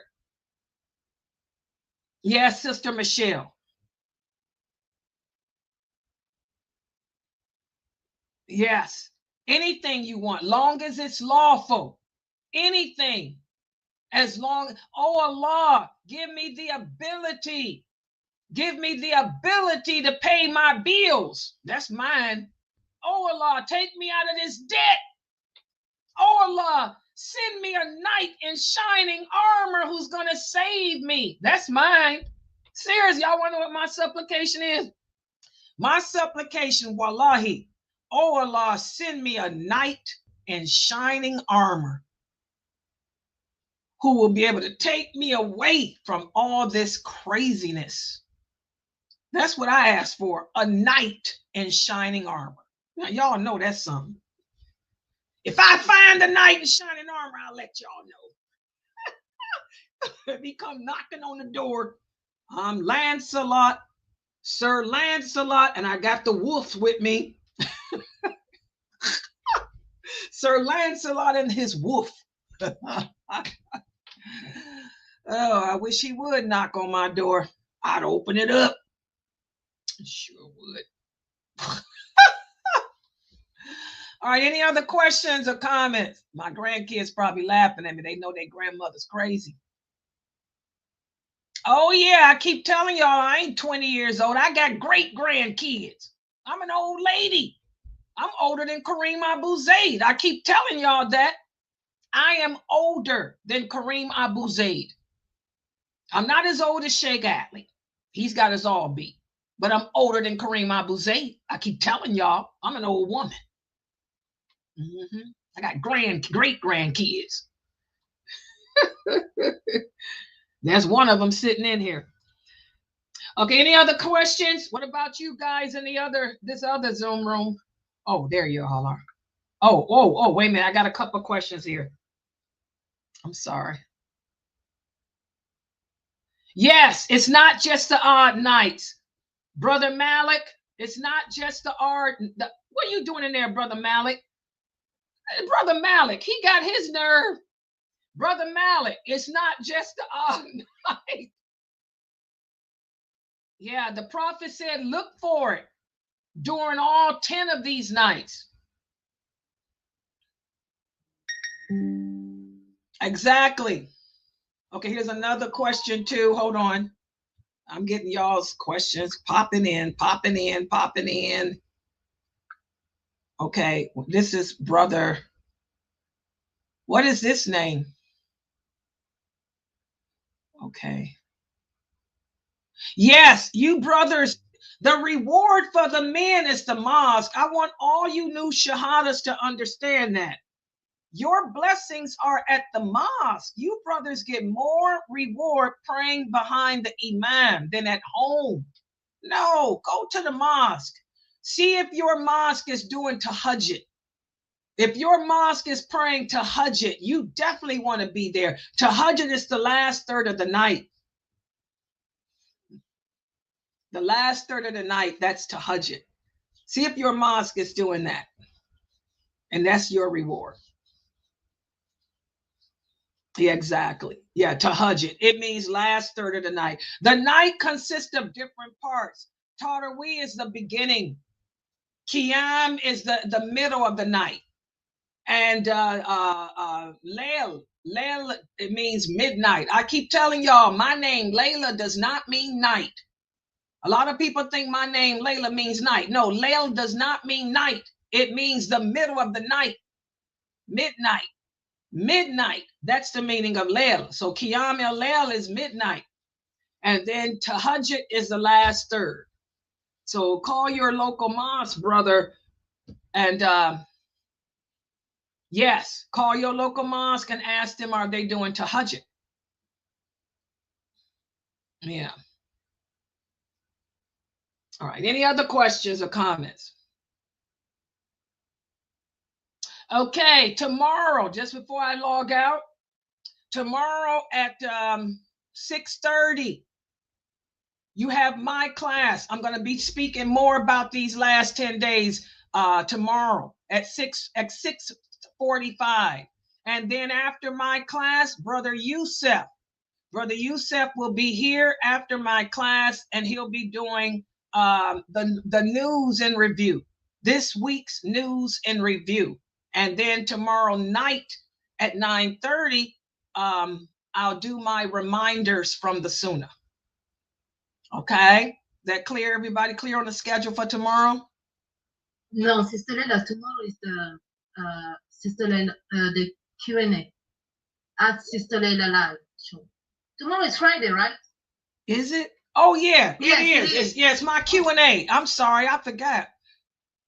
Yes, Sister Michelle. Yes, anything you want, long as it's lawful. Anything. As long, oh Allah, give me the ability. Give me the ability to pay my bills. That's mine. Oh Allah, take me out of this debt. Oh Allah, send me a knight in shining armor who's going to save me. That's mine. Serious, y'all wonder what my supplication is? My supplication, wallahi, oh Allah, send me a knight in shining armor who will be able to take me away from all this craziness. That's what I asked for, a knight in shining armor. Now, y'all know that's something. If I find a knight in shining armor, I'll let y'all know. If he come knocking on the door, I'm Lancelot, Sir Lancelot, and I got the wolves with me. Sir Lancelot and his wolf. Oh, I wish he would knock on my door. I'd open it up. Sure would. All right, any other questions or comments? My grandkids probably laughing at me. They know their grandmother's crazy. Oh, yeah, I keep telling y'all I ain't 20 years old. I got great grandkids. I'm an old lady. I'm older than Kareem Abu Zaid. I keep telling y'all that. I am older than Kareem Abu Zaid. I'm not as old as Sheikh Atlee. He's got us all beat. But I'm older than Kareem Abu Zaid. I keep telling y'all, I'm an old woman. I got great grandkids. There's one of them sitting in here. Okay, any other questions? What about you guys in this other Zoom room? Oh, there you all are. Oh, wait a minute. I got a couple of questions here. I'm sorry. Yes, it's not just the odd nights. Brother Malik, it's not just the art. What are you doing in there, Brother Malik? Brother Malik, he got his nerve. Brother Malik, it's not just the odd night. Yeah, the prophet said, look for it during all 10 of these nights. Exactly. Okay, here's another question too. Hold on. I'm getting y'all's questions popping in. Okay, this is brother. What is this name? Okay. Yes, you brothers, the reward for the men is the mosque. I want all you new shahadas to understand that. Your blessings are at the mosque. You brothers get more reward praying behind the imam than at home. No, go to the mosque. See if your mosque is doing tahajjud. If your mosque is praying tahajjud, you definitely want to be there. Tahajjud is the last third of the night. The last third of the night, that's tahajjud. See if your mosque is doing that. And that's your reward. Yeah, exactly. Yeah, tahajjud. It means last third of the night. The night consists of different parts. Taraweeh is the beginning. Qiyam is the middle of the night. And Layl, it means midnight. I keep telling y'all, my name, Layla, does not mean night. A lot of people think my name, Layla, means night. No, Layl does not mean night. It means the middle of the night. Midnight. Midnight. That's the meaning of Layl. So Qiyam el-Layl is midnight. And then Tahajjud is the last third. So call your local mosque, brother. And yes, call your local mosque and ask them, are they doing Tahajjud? Yeah. All right. Any other questions or comments? Okay, tomorrow, just before I log out, tomorrow at 6:30, you have my class. I'm going to be speaking more about these last 10 days tomorrow at 6:45. And then after my class, Brother Youssef will be here after my class, and he'll be doing the news and review, this week's news and review. And then tomorrow night at 9:30, I'll do my reminders from the Sunnah. Okay, that clear? Everybody clear on the schedule for tomorrow? No, Sister Layla, tomorrow is the Sister Layla, the Q&A at Sister Layla Live show. Tomorrow is Friday, right? Is it? Oh yeah, yes, it is. It's my Q&A. I'm sorry, I forgot.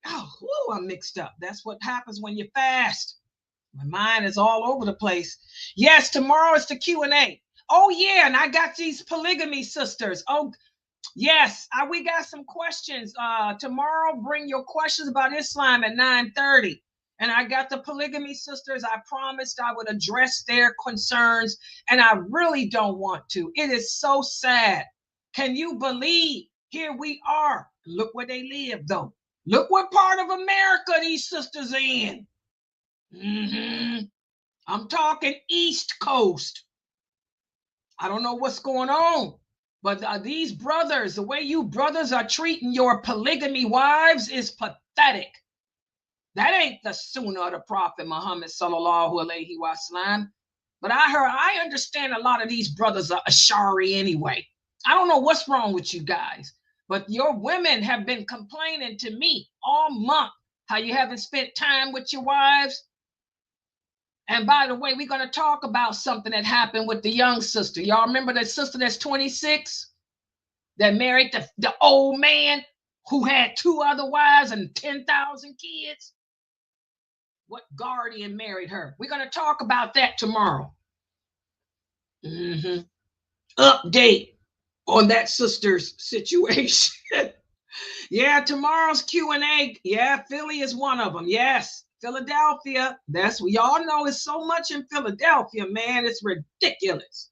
Oh, I'm mixed up. That's what happens when you fast. My mind is all over the place. Yes, tomorrow is the Q&A. Oh yeah, and I got these polygamy sisters. Oh yes, we got some questions. Tomorrow, bring your questions about Islam at 9:30. And I got the polygamy sisters. I promised I would address their concerns, and I really don't want to. It is so sad. Can you believe? Here we are. Look where they live, though. Look what part of America these sisters are in. I'm talking East Coast. I don't know what's going on, but these brothers, the way you brothers are treating your polygamy wives is pathetic. That ain't the Sunnah of the Prophet Muhammad sallallahu alaihi wasallam. But I understand a lot of these brothers are Ashari anyway. I don't know what's wrong with you guys, but your women have been complaining to me all month how you haven't spent time with your wives. And by the way, we're going to talk about something that happened with the young sister. Y'all remember that sister that's 26 that married the old man who had 2 other wives and 10,000 kids? What guardian married her? We're going to talk about that tomorrow. Update on that sister's situation. Yeah, tomorrow's Q&A. Yeah, Philly is one of them. Yes, Philadelphia. That's what y'all know. Is so much in Philadelphia, man. It's ridiculous.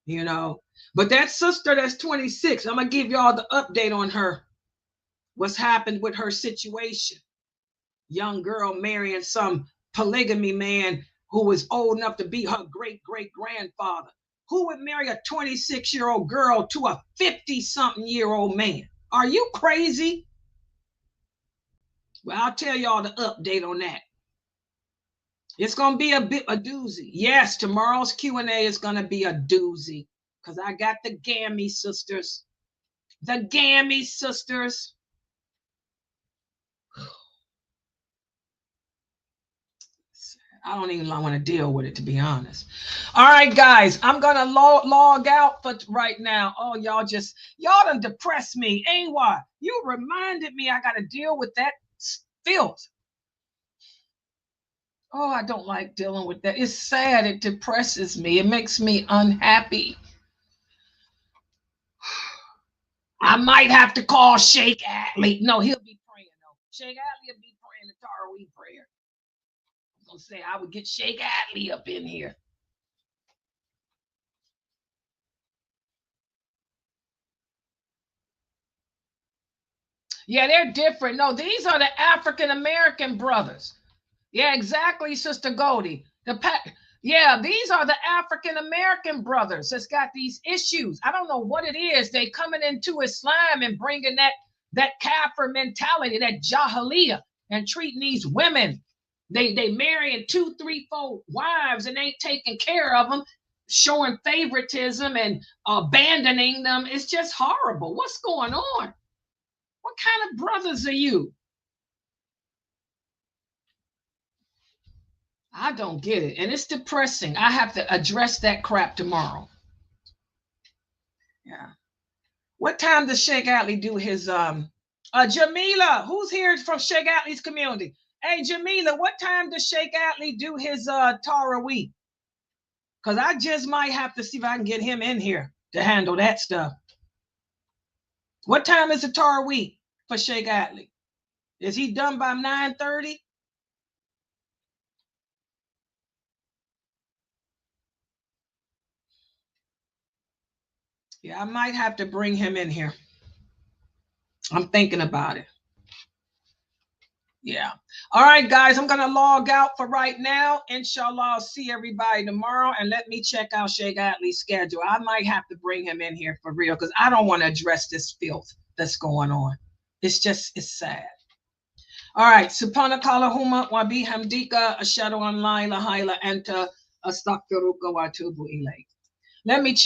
You know, But that sister that's 26, I'm going to give y'all the update on her. What's happened with her situation. Young girl marrying some polygamy man who was old enough to be her great-great-grandfather. Who would marry a 26-year-old girl to a 50-something-year-old man? Are you crazy? Well, I'll tell y'all the update on that. It's going to be a bit a doozy. Yes, tomorrow's Q&A is going to be a doozy because I got the Gammy sisters. The Gammy sisters. I don't even want to deal with it, to be honest. All right, guys, I'm going to log out for right now. Oh, y'all done depressed me. Ain't why? You reminded me I got to deal with that filth. Oh, I don't like dealing with that. It's sad. It depresses me. It makes me unhappy. I might have to call Sheikh Atlee. No, he'll be praying, though. Sheikh Atlee will be praying the Taraweeh prayer. I'm going to say I would get Sheikh Atlee up in here. Yeah, they're different. No, these are the African-American brothers. Yeah, exactly, Sister Goldie. Yeah, these are the African-American brothers that's got these issues. I don't know what it is. They coming into Islam and bringing that kafir mentality, that jahiliyyah, and treating these women. They marrying 2, 3, 4 wives and ain't taking care of them, showing favoritism and abandoning them. It's just horrible. What's going on? What kind of brothers are you? I don't get it. And it's depressing. I have to address that crap tomorrow. Yeah. What time does Sheikh Atlee do his Jamila? Who's here from Sheikh Atlee's community? Hey, Jamila, what time does Sheikh Atlee do his Taraweeh? Because I just might have to see if I can get him in here to handle that stuff. What time is the Taraweeh for Sheikh Atlee? Is he done by 9:30? Yeah, I might have to bring him in here. I'm thinking about it. Yeah. All right, guys, I'm going to log out for right now. Inshallah, I'll see everybody tomorrow. And let me check out Sheikh Atlee's schedule. I might have to bring him in here for real because I don't want to address this filth that's going on. It's sad. All right. Subhanakallahumma wa bihamdika ashhadu an la ilaha illa anta astaghfiruka wa atubu ilayk. Let me check.